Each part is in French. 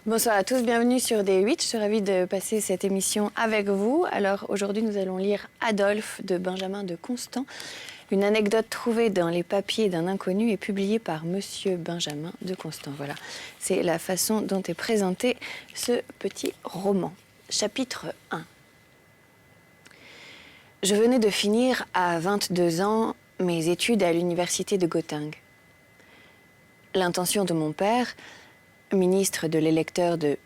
Bonsoir à tous, bienvenue sur D8. Je suis ravie de passer cette émission avec vous. Alors aujourd'hui, nous allons lire Adolphe de Benjamin de Constant, une anecdote trouvée dans les papiers d'un inconnu et publiée par Monsieur Benjamin de Constant. Voilà, c'est la façon dont est présenté ce petit roman. Chapitre 1. Je venais de finir à 22 ans mes études à l'université de Göttingen. L'intention de mon père, ministre de l'électeur de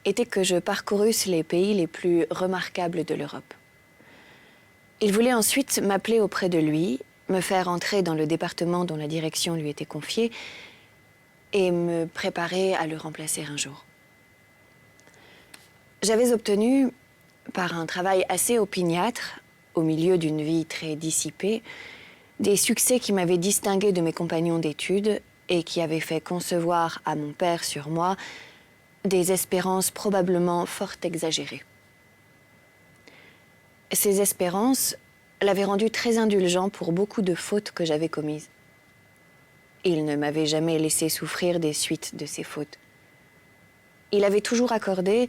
était que je parcourusse les pays les plus remarquables de l'Europe. Il voulait ensuite m'appeler auprès de lui, me faire entrer dans le département dont la direction lui était confiée et me préparer à le remplacer un jour. J'avais obtenu, par un travail assez opiniâtre, au milieu d'une vie très dissipée, des succès qui m'avaient distingué de mes compagnons d'études et qui avaient fait concevoir à mon père sur moi des espérances probablement fort exagérées. Ces espérances l'avaient rendu très indulgent pour beaucoup de fautes que j'avais commises. Il ne m'avait jamais laissé souffrir des suites de ces fautes. Il avait toujours accordé,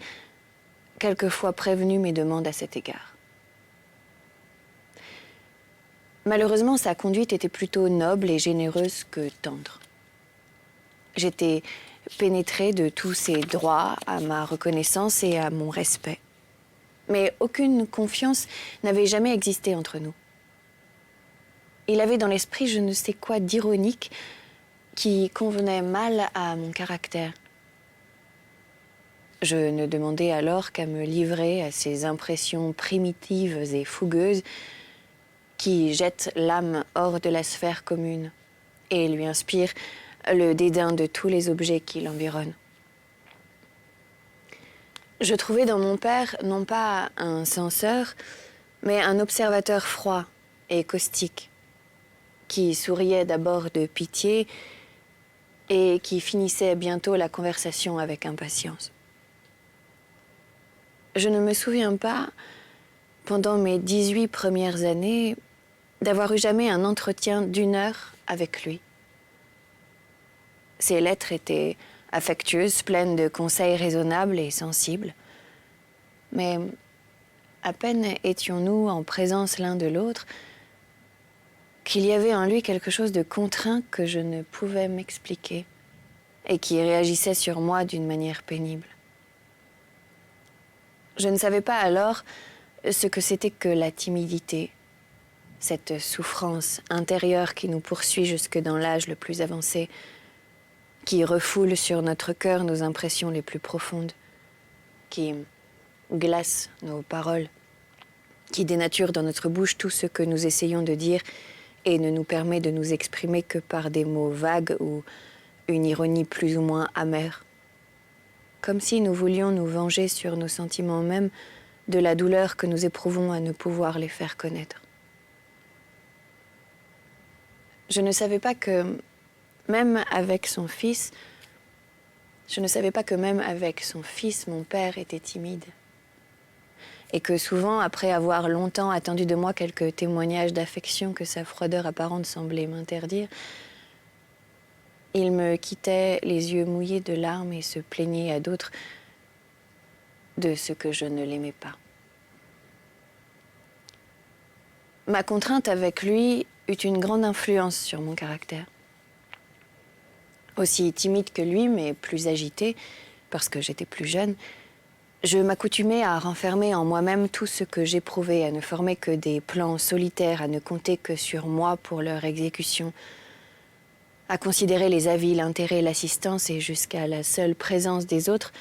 quelquefois prévenu mes demandes à cet égard. Malheureusement, sa conduite était plutôt noble et généreuse que tendre. J'étais pénétrée de tous ses droits à ma reconnaissance et à mon respect. Mais aucune confiance n'avait jamais existé entre nous. Il avait dans l'esprit je ne sais quoi d'ironique qui convenait mal à mon caractère. Je ne demandais alors qu'à me livrer à ces impressions primitives et fougueuses qui jettent l'âme hors de la sphère commune et lui inspirent le dédain de tous les objets qui l'environnent. Je trouvais dans mon père non pas un censeur, mais un observateur froid et caustique, qui souriait d'abord de pitié et qui finissait bientôt la conversation avec impatience. Je ne me souviens pas, pendant mes 18 premières années, d'avoir eu jamais un entretien d'1 heure avec lui. Ses lettres étaient affectueuses, pleines de conseils raisonnables et sensibles. Mais à peine étions-nous en présence l'un de l'autre qu'il y avait en lui quelque chose de contraint que je ne pouvais m'expliquer et qui réagissait sur moi d'une manière pénible. Je ne savais pas alors ce que c'était que la timidité, cette souffrance intérieure qui nous poursuit jusque dans l'âge le plus avancé, qui refoule sur notre cœur nos impressions les plus profondes, qui glace nos paroles, qui dénature dans notre bouche tout ce que nous essayons de dire et ne nous permet de nous exprimer que par des mots vagues ou une ironie plus ou moins amère. Comme si nous voulions nous venger sur nos sentiments mêmes de la douleur que nous éprouvons à ne pouvoir les faire connaître. Je ne savais pas que même avec son fils, mon père était timide. Et que souvent, après avoir longtemps attendu de moi quelques témoignages d'affection que sa froideur apparente semblait m'interdire, il me quittait les yeux mouillés de larmes et se plaignait à d'autres de ce que je ne l'aimais pas. Ma contrainte avec lui eut une grande influence sur mon caractère. Aussi timide que lui, mais plus agitée, parce que j'étais plus jeune, je m'accoutumais à renfermer en moi-même tout ce que j'éprouvais, à ne former que des plans solitaires, à ne compter que sur moi pour leur exécution, à considérer les avis, l'intérêt, l'assistance et jusqu'à la seule présence des autres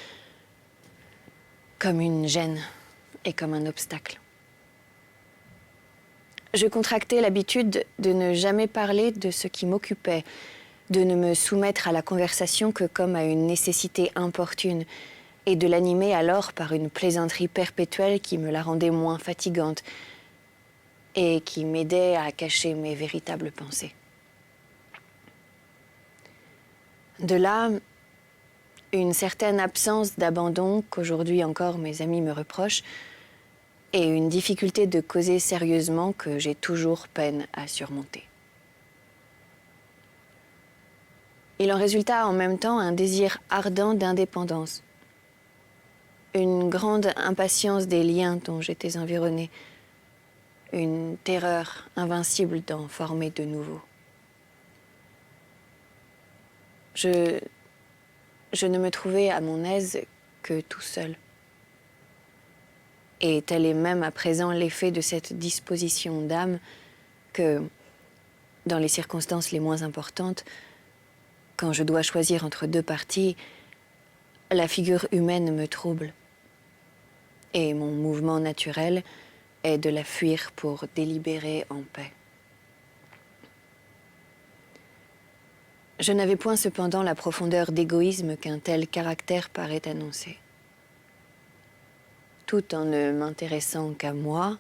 comme une gêne et comme un obstacle. Je contractais l'habitude de ne jamais parler de ce qui m'occupait, de ne me soumettre à la conversation que comme à une nécessité importune, et de l'animer alors par une plaisanterie perpétuelle qui me la rendait moins fatigante et qui m'aidait à cacher mes véritables pensées. De là, une certaine absence d'abandon qu'aujourd'hui encore mes amis me reprochent et une difficulté de causer sérieusement que j'ai toujours peine à surmonter. Il en résulta en même temps un désir ardent d'indépendance, une grande impatience des liens dont j'étais environnée, une terreur invincible d'en former de nouveaux. Je ne me trouvais à mon aise que tout seul. Et tel est même à présent l'effet de cette disposition d'âme que, dans les circonstances les moins importantes, quand je dois choisir entre deux parties, la figure humaine me trouble. Et mon mouvement naturel est de la fuir pour délibérer en paix. Je n'avais point cependant la profondeur d'égoïsme qu'un tel caractère paraît annoncer. Tout en ne m'intéressant qu'à moi,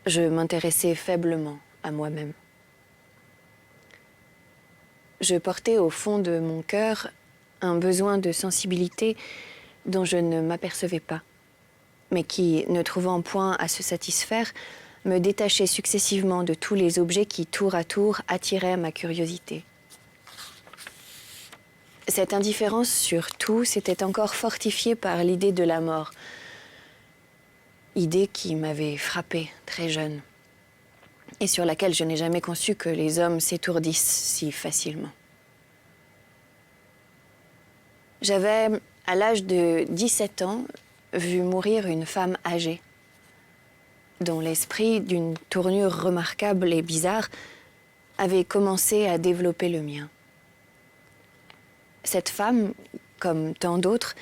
je m'intéressais faiblement à moi-même. Je portais au fond de mon cœur un besoin de sensibilité dont je ne m'apercevais pas, mais qui, ne trouvant point à se satisfaire, me détachait successivement de tous les objets qui, tour à tour, attiraient ma curiosité. Cette indifférence sur tout s'était encore fortifiée par l'idée de la mort, idée qui m'avait frappée très jeune, et sur laquelle je n'ai jamais conçu que les hommes s'étourdissent si facilement. J'avais, à l'âge de 17 ans, vu mourir une femme âgée, dont l'esprit, d'une tournure remarquable et bizarre, avait commencé à développer le mien. Cette femme, comme tant d'autres,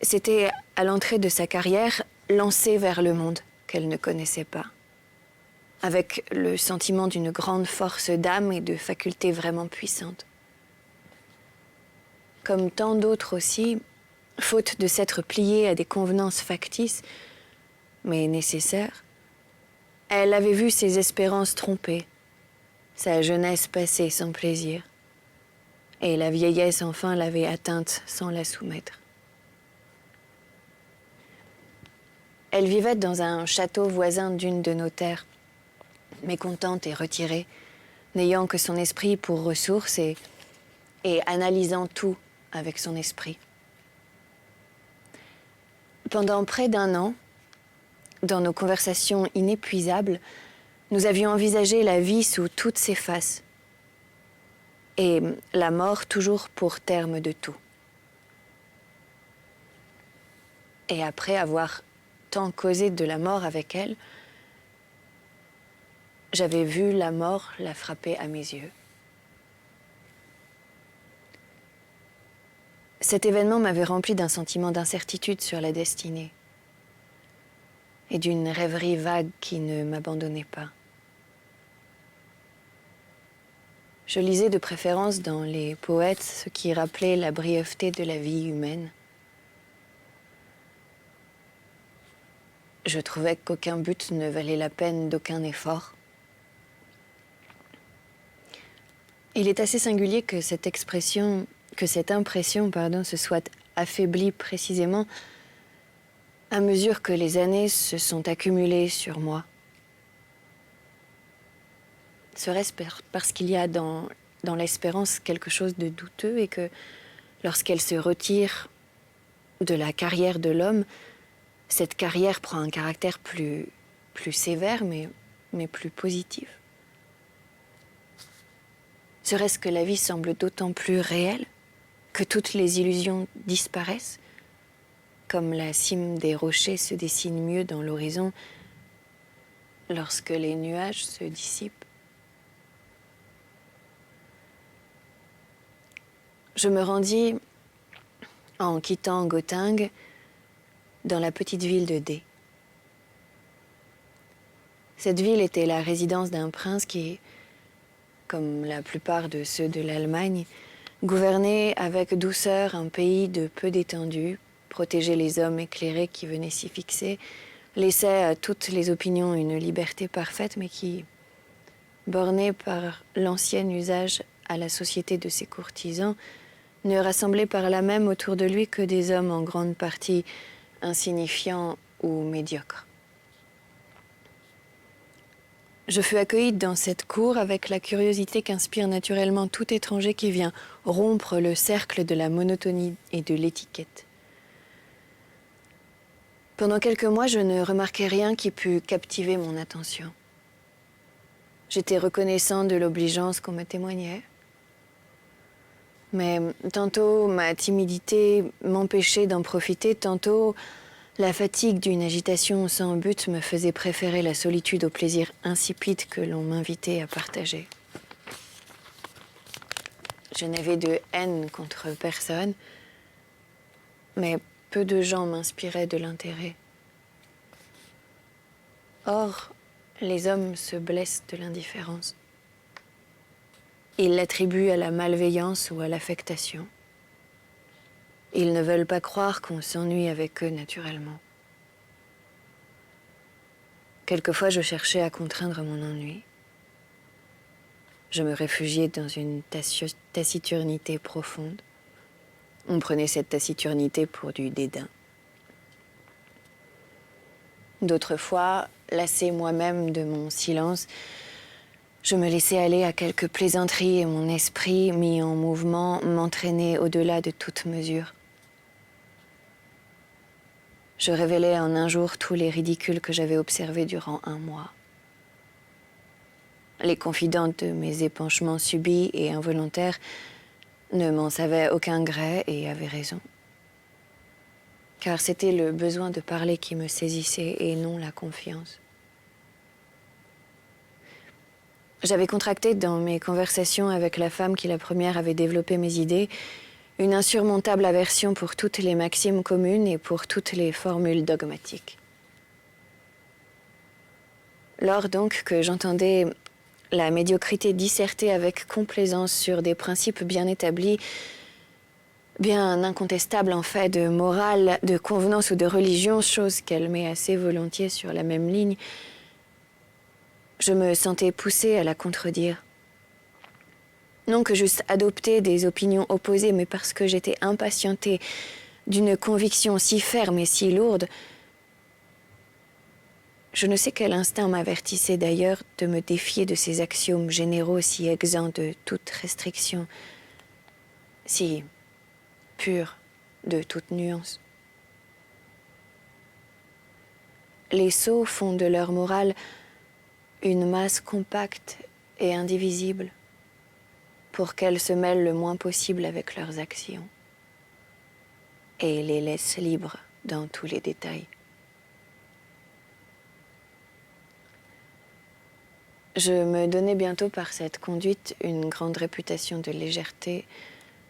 s'était, à l'entrée de sa carrière, lancée vers le monde qu'elle ne connaissait pas, avec le sentiment d'une grande force d'âme et de facultés vraiment puissantes. Comme tant d'autres aussi, faute de s'être pliée à des convenances factices, mais nécessaires, elle avait vu ses espérances trompées, sa jeunesse passée sans plaisir, et la vieillesse enfin l'avait atteinte sans la soumettre. Elle vivait dans un château voisin d'une de nos terres, mécontente et retirée, n'ayant que son esprit pour ressource et analysant tout avec son esprit. Pendant près d'un an, dans nos conversations inépuisables, nous avions envisagé la vie sous toutes ses faces et la mort toujours pour terme de tout. Et après avoir tant causé de la mort avec elle, j'avais vu la mort la frapper à mes yeux. Cet événement m'avait rempli d'un sentiment d'incertitude sur la destinée et d'une rêverie vague qui ne m'abandonnait pas. Je lisais de préférence dans les poètes ce qui rappelait la brièveté de la vie humaine. Je trouvais qu'aucun but ne valait la peine d'aucun effort. Il est assez singulier que cette impression, se soit affaiblie précisément à mesure que les années se sont accumulées sur moi. Serait-ce parce qu'il y a dans l'espérance quelque chose de douteux et que lorsqu'elle se retire de la carrière de l'homme, cette carrière prend un caractère plus sévère mais plus positif? Serait-ce que la vie semble d'autant plus réelle que toutes les illusions disparaissent, comme la cime des rochers se dessine mieux dans l'horizon lorsque les nuages se dissipent? Je me rendis, en quittant Göttingen, dans la petite ville de D. Cette ville était la résidence d'un prince qui, comme la plupart de ceux de l'Allemagne, gouvernait avec douceur un pays de peu d'étendue, protégeait les hommes éclairés qui venaient s'y fixer, laissait à toutes les opinions une liberté parfaite, mais qui, borné par l'ancien usage à la société de ses courtisans, ne rassemblait par là même autour de lui que des hommes en grande partie insignifiants ou médiocres. Je fus accueillie dans cette cour avec la curiosité qu'inspire naturellement tout étranger qui vient rompre le cercle de la monotonie et de l'étiquette. Pendant quelques mois, je ne remarquai rien qui pût captiver mon attention. J'étais reconnaissante de l'obligeance qu'on me témoignait. Mais tantôt ma timidité m'empêchait d'en profiter, tantôt la fatigue d'une agitation sans but me faisait préférer la solitude au plaisir insipide que l'on m'invitait à partager. Je n'avais de haine contre personne, mais peu de gens m'inspiraient de l'intérêt. Or, les hommes se blessent de l'indifférence. Ils l'attribuent à la malveillance ou à l'affectation. Ils ne veulent pas croire qu'on s'ennuie avec eux naturellement. Quelquefois, je cherchais à contraindre mon ennui. Je me réfugiais dans une taciturnité profonde. On prenait cette taciturnité pour du dédain. D'autres fois, lassée moi-même de mon silence, je me laissais aller à quelques plaisanteries et mon esprit, mis en mouvement, m'entraînait au-delà de toute mesure. Je révélais en un jour tous les ridicules que j'avais observés durant un mois. Les confidentes de mes épanchements subis et involontaires ne m'en savaient aucun gré et avaient raison. Car c'était le besoin de parler qui me saisissait et non la confiance. J'avais contracté dans mes conversations avec la femme qui la première avait développé mes idées une insurmontable aversion pour toutes les maximes communes et pour toutes les formules dogmatiques. Lors donc que j'entendais la médiocrité disserter avec complaisance sur des principes bien établis, bien incontestables en fait de morale, de convenance ou de religion, chose qu'elle met assez volontiers sur la même ligne, je me sentais poussée à la contredire. Non que j'eusse adopté des opinions opposées, mais parce que j'étais impatientée d'une conviction si ferme et si lourde. Je ne sais quel instinct m'avertissait d'ailleurs de me défier de ces axiomes généraux si exempts de toute restriction, si purs de toute nuance. Les sots font de leur morale une masse compacte et indivisible, pour qu'elles se mêlent le moins possible avec leurs actions et les laissent libres dans tous les détails. Je me donnais bientôt par cette conduite une grande réputation de légèreté,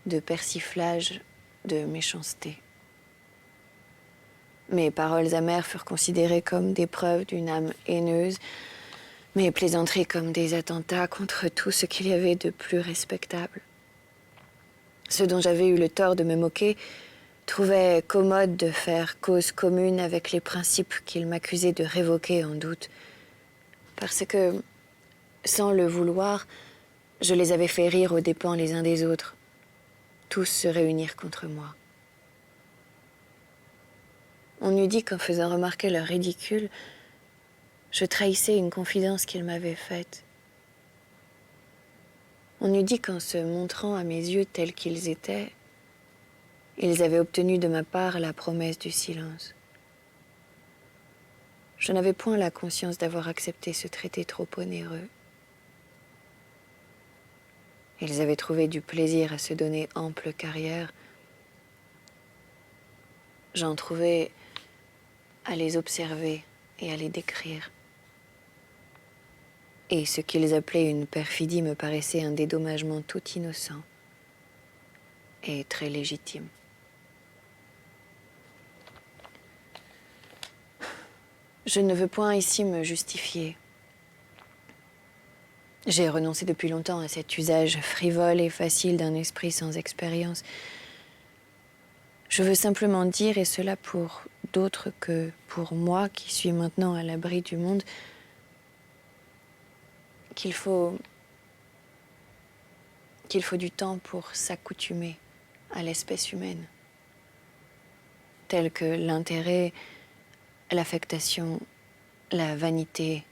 de persiflage, de méchanceté. Mes paroles amères furent considérées comme des preuves d'une âme haineuse, mes plaisanteries comme des attentats contre tout ce qu'il y avait de plus respectable. Ceux dont j'avais eu le tort de me moquer trouvaient commode de faire cause commune avec les principes qu'ils m'accusaient de révoquer en doute, parce que, sans le vouloir, je les avais fait rire aux dépens les uns des autres. Tous se réunirent contre moi. On eût dit qu'en faisant remarquer leur ridicule, je trahissais une confidence qu'ils m'avaient faite. On eût dit qu'en se montrant à mes yeux tels qu'ils étaient, ils avaient obtenu de ma part la promesse du silence. Je n'avais point la conscience d'avoir accepté ce traité trop onéreux. Ils avaient trouvé du plaisir à se donner ample carrière. J'en trouvais à les observer et à les décrire. Et ce qu'ils appelaient une perfidie me paraissait un dédommagement tout innocent et très légitime. Je ne veux point ici me justifier. J'ai renoncé depuis longtemps à cet usage frivole et facile d'un esprit sans expérience. Je veux simplement dire, et cela pour d'autres que pour moi qui suis maintenant à l'abri du monde, qu'il faut du temps pour s'accoutumer à l'espèce humaine, tel que l'intérêt, l'affectation, la vanité,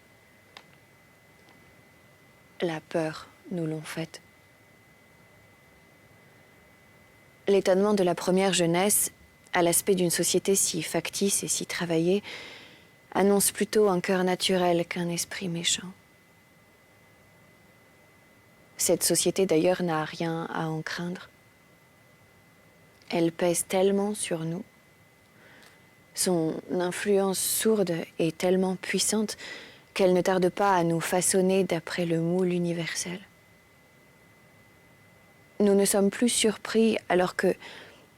la peur nous l'ont faite. L'étonnement de la première jeunesse, à l'aspect d'une société si factice et si travaillée, annonce plutôt un cœur naturel qu'un esprit méchant. Cette société d'ailleurs n'a rien à en craindre. Elle pèse tellement sur nous. Son influence sourde est tellement puissante qu'elle ne tarde pas à nous façonner d'après le moule universel. Nous ne sommes plus surpris alors que,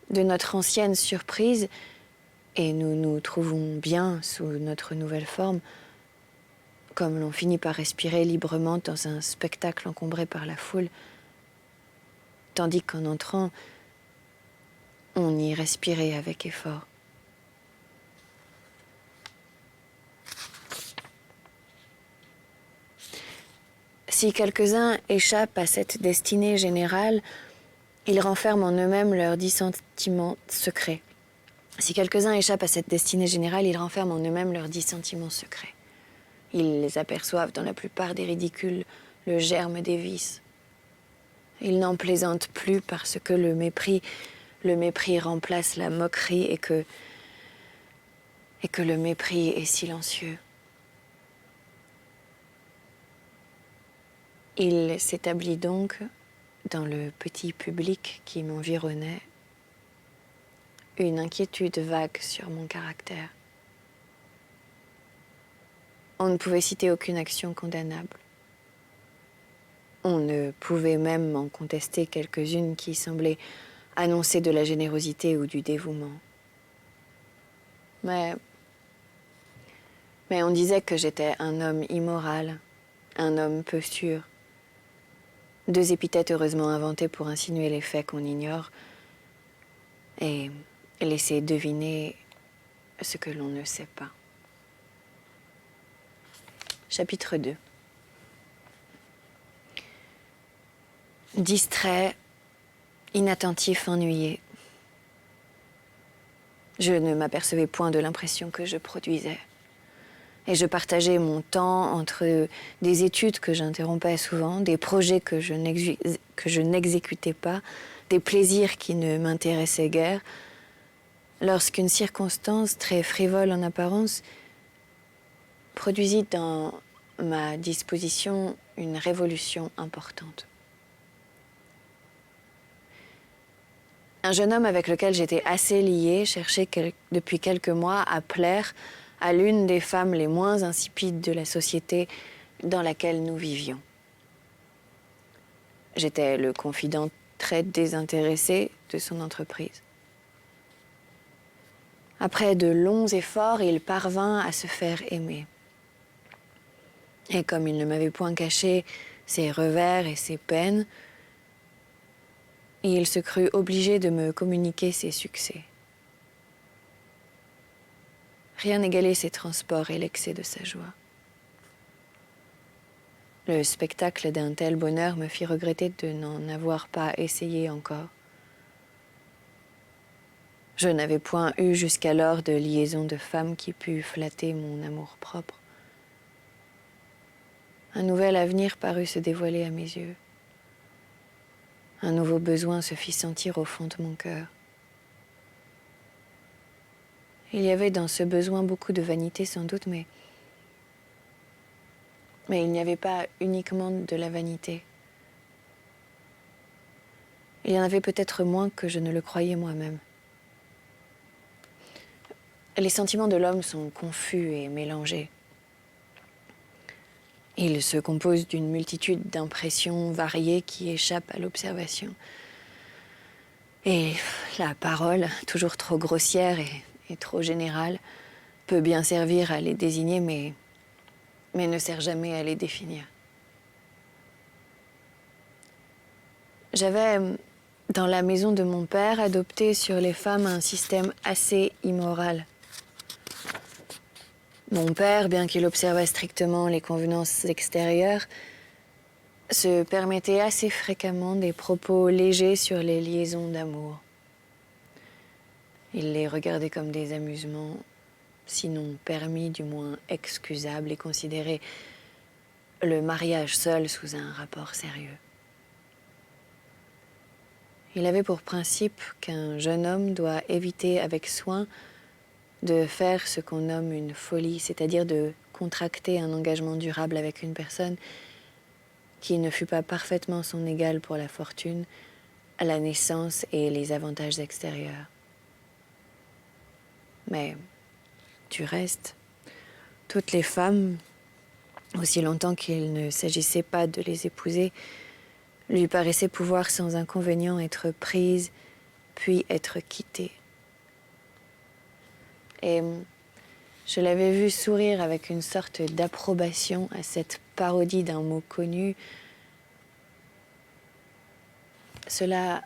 de notre ancienne surprise, et nous nous trouvons bien sous notre nouvelle forme, comme l'on finit par respirer librement dans un spectacle encombré par la foule, tandis qu'en entrant, on y respirait avec effort. Si quelques-uns échappent à cette destinée générale, ils renferment en eux-mêmes leurs 10 sentiments secrets. Si quelques-uns échappent à cette destinée générale, ils renferment en eux-mêmes leurs 10 sentiments secrets. Ils les aperçoivent dans la plupart des ridicules, le germe des vices. Ils n'en plaisantent plus parce que le mépris remplace la moquerie et que le mépris est silencieux. Il s'établit donc, dans le petit public qui m'environnait, une inquiétude vague sur mon caractère. On ne pouvait citer aucune action condamnable. On ne pouvait même en contester quelques-unes qui semblaient annoncer de la générosité ou du dévouement. Mais on disait que j'étais un homme immoral, un homme peu sûr. 2 épithètes heureusement inventées pour insinuer les faits qu'on ignore et laisser deviner ce que l'on ne sait pas. Chapitre 2. Distrait, inattentif, ennuyé. Je ne m'apercevais point de l'impression que je produisais. Et je partageais mon temps entre des études que j'interrompais souvent, des projets que je n'exécutais pas, des plaisirs qui ne m'intéressaient guère, lorsqu'une circonstance très frivole en apparence produisit dans ma disposition une révolution importante. Un jeune homme avec lequel j'étais assez liée cherchait depuis quelques mois à plaire à l'une des femmes les moins insipides de la société dans laquelle nous vivions. J'étais le confident très désintéressé de son entreprise. Après de longs efforts, il parvint à se faire aimer. Et comme il ne m'avait point caché ses revers et ses peines, il se crut obligé de me communiquer ses succès. Rien n'égalait ses transports et l'excès de sa joie. Le spectacle d'un tel bonheur me fit regretter de n'en avoir pas essayé encore. Je n'avais point eu jusqu'alors de liaison de femme qui pût flatter mon amour-propre. Un nouvel avenir parut se dévoiler à mes yeux. Un nouveau besoin se fit sentir au fond de mon cœur. Il y avait dans ce besoin beaucoup de vanité sans doute, mais il n'y avait pas uniquement de la vanité. Il y en avait peut-être moins que je ne le croyais moi-même. Les sentiments de l'homme sont confus et mélangés. Ils se composent d'une multitude d'impressions variées qui échappent à l'observation. Et la parole, toujours trop grossière et trop générale, peut bien servir à les désigner, mais ne sert jamais à les définir. J'avais, dans la maison de mon père, adopté sur les femmes un système assez immoral. Mon père, bien qu'il observât strictement les convenances extérieures, se permettait assez fréquemment des propos légers sur les liaisons d'amour. Il les regardait comme des amusements, sinon permis, du moins excusables, et considérait le mariage seul sous un rapport sérieux. Il avait pour principe qu'un jeune homme doit éviter avec soin de faire ce qu'on nomme une folie, c'est-à-dire de contracter un engagement durable avec une personne qui ne fut pas parfaitement son égal pour la fortune, la naissance et les avantages extérieurs. Mais du reste, toutes les femmes, aussi longtemps qu'il ne s'agissait pas de les épouser, lui paraissaient pouvoir sans inconvénient être prises, puis être quittées. Et je l'avais vu sourire avec une sorte d'approbation à cette parodie d'un mot connu. Cela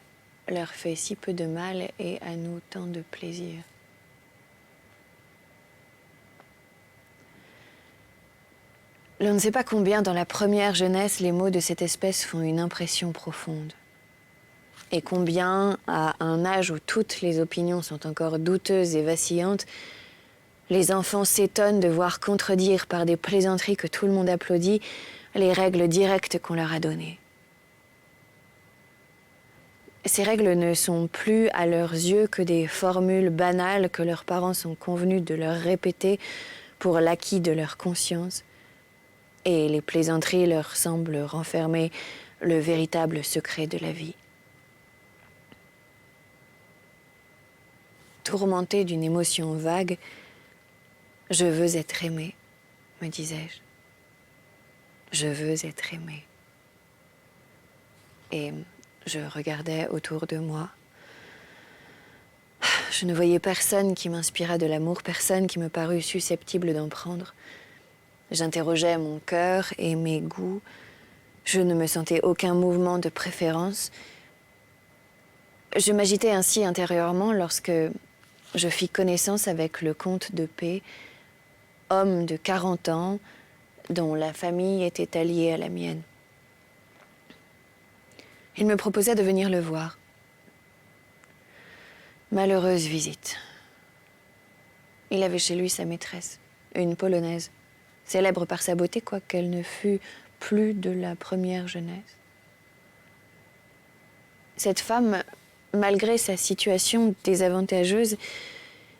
leur fait si peu de mal et à nous tant de plaisir. L'on ne sait pas combien dans la première jeunesse les mots de cette espèce font une impression profonde. Et combien, à un âge où toutes les opinions sont encore douteuses et vacillantes, les enfants s'étonnent de voir contredire par des plaisanteries que tout le monde applaudit les règles directes qu'on leur a données. Ces règles ne sont plus à leurs yeux que des formules banales que leurs parents sont convenus de leur répéter pour l'acquis de leur conscience. Et les plaisanteries leur semblent renfermer le véritable secret de la vie. Tourmentée d'une émotion vague, « Je veux être aimée », me disais-je. Je veux être aimée. Et je regardais autour de moi. Je ne voyais personne qui m'inspirât de l'amour, personne qui me parut susceptible d'en prendre. J'interrogeais mon cœur et mes goûts. Je ne me sentais aucun mouvement de préférence. Je m'agitais ainsi intérieurement lorsque je fis connaissance avec le comte de P, homme de 40 ans, dont la famille était alliée à la mienne. Il me proposa de venir le voir. Malheureuse visite. Il avait chez lui sa maîtresse, une Polonaise, célèbre par sa beauté, quoiqu'elle ne fût plus de la première jeunesse. Cette femme, malgré sa situation désavantageuse,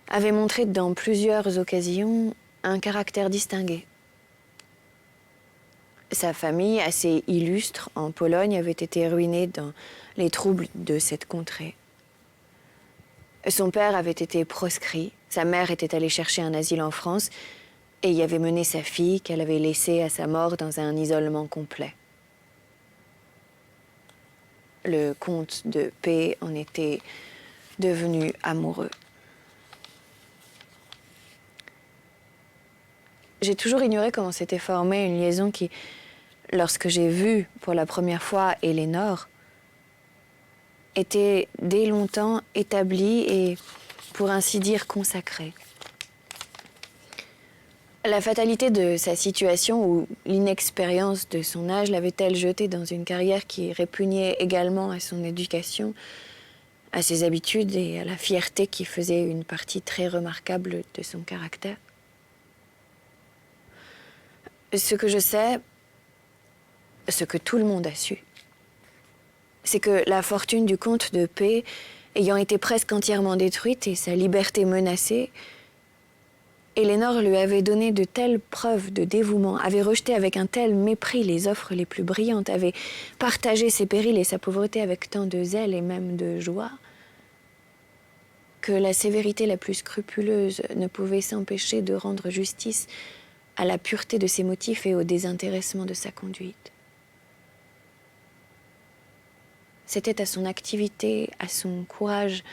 avait montré dans plusieurs occasions un caractère distingué. Sa famille, assez illustre en Pologne, avait été ruinée dans les troubles de cette contrée. Son père avait été proscrit, sa mère était allée chercher un asile en France et y avait mené sa fille qu'elle avait laissée à sa mort dans un isolement complet. Le comte de P en était devenu amoureux. J'ai toujours ignoré comment s'était formée une liaison qui, lorsque j'ai vu pour la première fois Éléonore, était dès longtemps établie et, pour ainsi dire, consacrée. La fatalité de sa situation ou l'inexpérience de son âge l'avait-elle jetée dans une carrière qui répugnait également à son éducation, à ses habitudes et à la fierté qui faisait une partie très remarquable de son caractère? Ce que je sais, ce que tout le monde a su, c'est que la fortune du comte de P, ayant été presque entièrement détruite et sa liberté menacée, Éléonore lui avait donné de telles preuves de dévouement, avait rejeté avec un tel mépris les offres les plus brillantes, avait partagé ses périls et sa pauvreté avec tant de zèle et même de joie, que la sévérité la plus scrupuleuse ne pouvait s'empêcher de rendre justice à la pureté de ses motifs et au désintéressement de sa conduite. C'était à son activité, à son courage,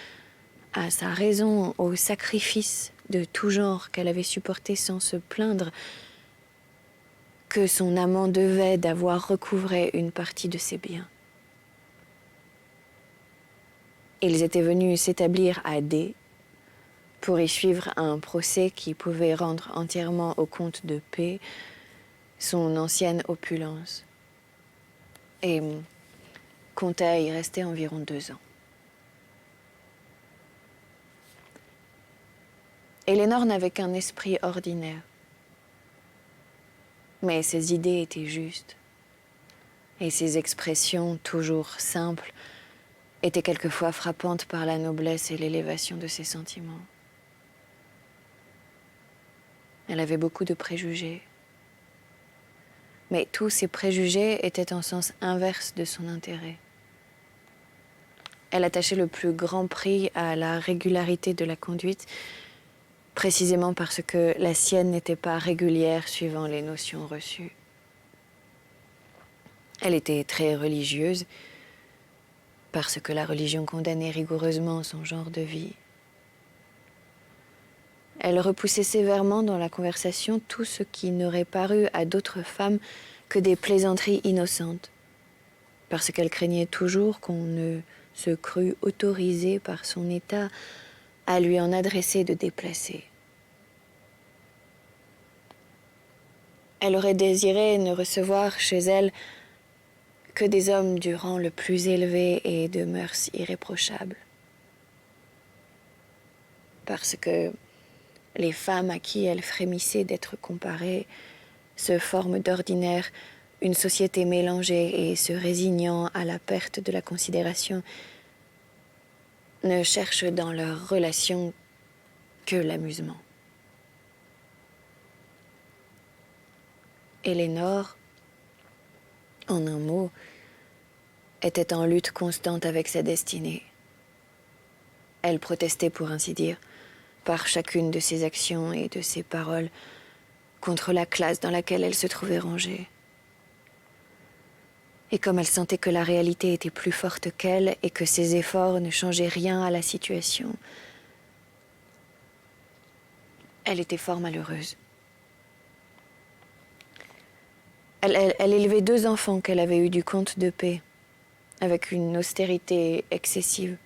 à sa raison, au sacrifice de tout genre qu'elle avait supporté sans se plaindre, que son amant devait d'avoir recouvré une partie de ses biens. Ils étaient venus s'établir à D pour y suivre un procès qui pouvait rendre entièrement au comte de P son ancienne opulence. Et comptait y rester environ 2 ans. Éléonore n'avait qu'un esprit ordinaire. Mais ses idées étaient justes. Et ses expressions, toujours simples, étaient quelquefois frappantes par la noblesse et l'élévation de ses sentiments. Elle avait beaucoup de préjugés. Mais tous ces préjugés étaient en sens inverse de son intérêt. Elle attachait le plus grand prix à la régularité de la conduite, précisément parce que la sienne n'était pas régulière suivant les notions reçues. Elle était très religieuse, parce que la religion condamnait rigoureusement son genre de vie. Elle repoussait sévèrement dans la conversation tout ce qui n'aurait paru à d'autres femmes que des plaisanteries innocentes, parce qu'elle craignait toujours qu'on ne se crût autorisé par son état à lui en adresser de déplacés. Elle aurait désiré ne recevoir chez elle que des hommes du rang le plus élevé et de mœurs irréprochables, parce que les femmes à qui elle frémissait d'être comparée se forment d'ordinaire une société mélangée et se résignant à la perte de la considération, ne cherchent dans leurs relations que l'amusement. Éléonore, en un mot, était en lutte constante avec sa destinée. Elle protestait, pour ainsi dire, par chacune de ses actions et de ses paroles, contre la classe dans laquelle elle se trouvait rangée. Et comme elle sentait que la réalité était plus forte qu'elle et que ses efforts ne changeaient rien à la situation, elle était fort malheureuse. Elle élevait 2 enfants qu'elle avait eus du comte de P, avec une austérité excessive.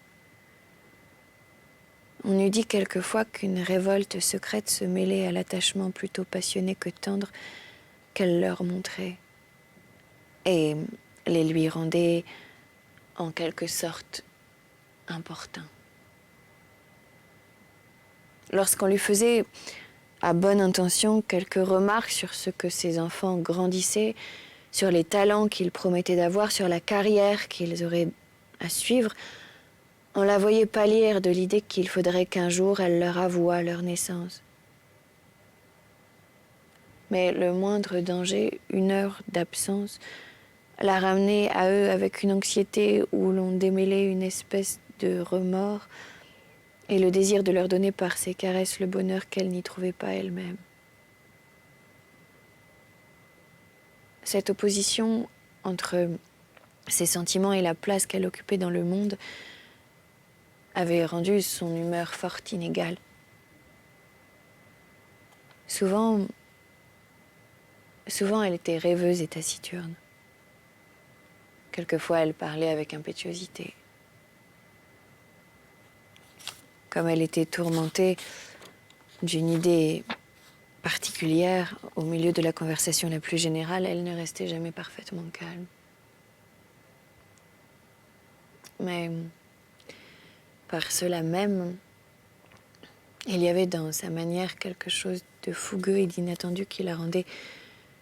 On eût dit quelquefois qu'une révolte secrète se mêlait à l'attachement plutôt passionné que tendre qu'elle leur montrait, et les lui rendait en quelque sorte importuns. Lorsqu'on lui faisait, à bonne intention, quelques remarques sur ce que ses enfants grandissaient, sur les talents qu'ils promettaient d'avoir, sur la carrière qu'ils auraient à suivre, on la voyait pâlir de l'idée qu'il faudrait qu'un jour elle leur avouât leur naissance. Mais le moindre danger, une heure d'absence, la ramenait à eux avec une anxiété où l'on démêlait une espèce de remords et le désir de leur donner par ses caresses le bonheur qu'elle n'y trouvait pas elle-même. Cette opposition entre ses sentiments et la place qu'elle occupait dans le monde avait rendu son humeur fort inégale. Souvent, elle était rêveuse et taciturne. Quelquefois, elle parlait avec impétuosité. Comme elle était tourmentée d'une idée particulière au milieu de la conversation la plus générale, elle ne restait jamais parfaitement calme. Mais par cela même, il y avait dans sa manière quelque chose de fougueux et d'inattendu qui la rendait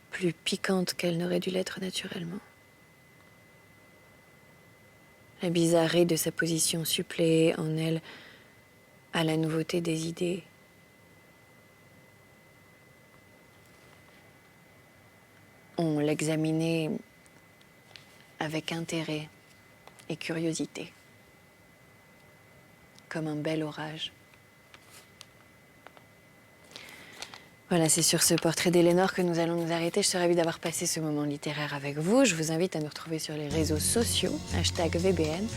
plus piquante qu'elle n'aurait dû l'être naturellement. La bizarrerie de sa position suppléait en elle à la nouveauté des idées. On l'examinait avec intérêt et curiosité, comme un bel orage. Voilà, c'est sur ce portrait d'Éléonore que nous allons nous arrêter. Je suis ravie d'avoir passé ce moment littéraire avec vous. Je vous invite à nous retrouver sur les réseaux sociaux, #VBN.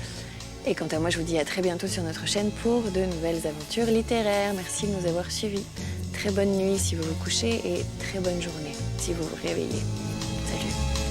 Et quant à moi, je vous dis à très bientôt sur notre chaîne pour de nouvelles aventures littéraires. Merci de nous avoir suivis. Très bonne nuit si vous vous couchez et très bonne journée si vous vous réveillez. Salut.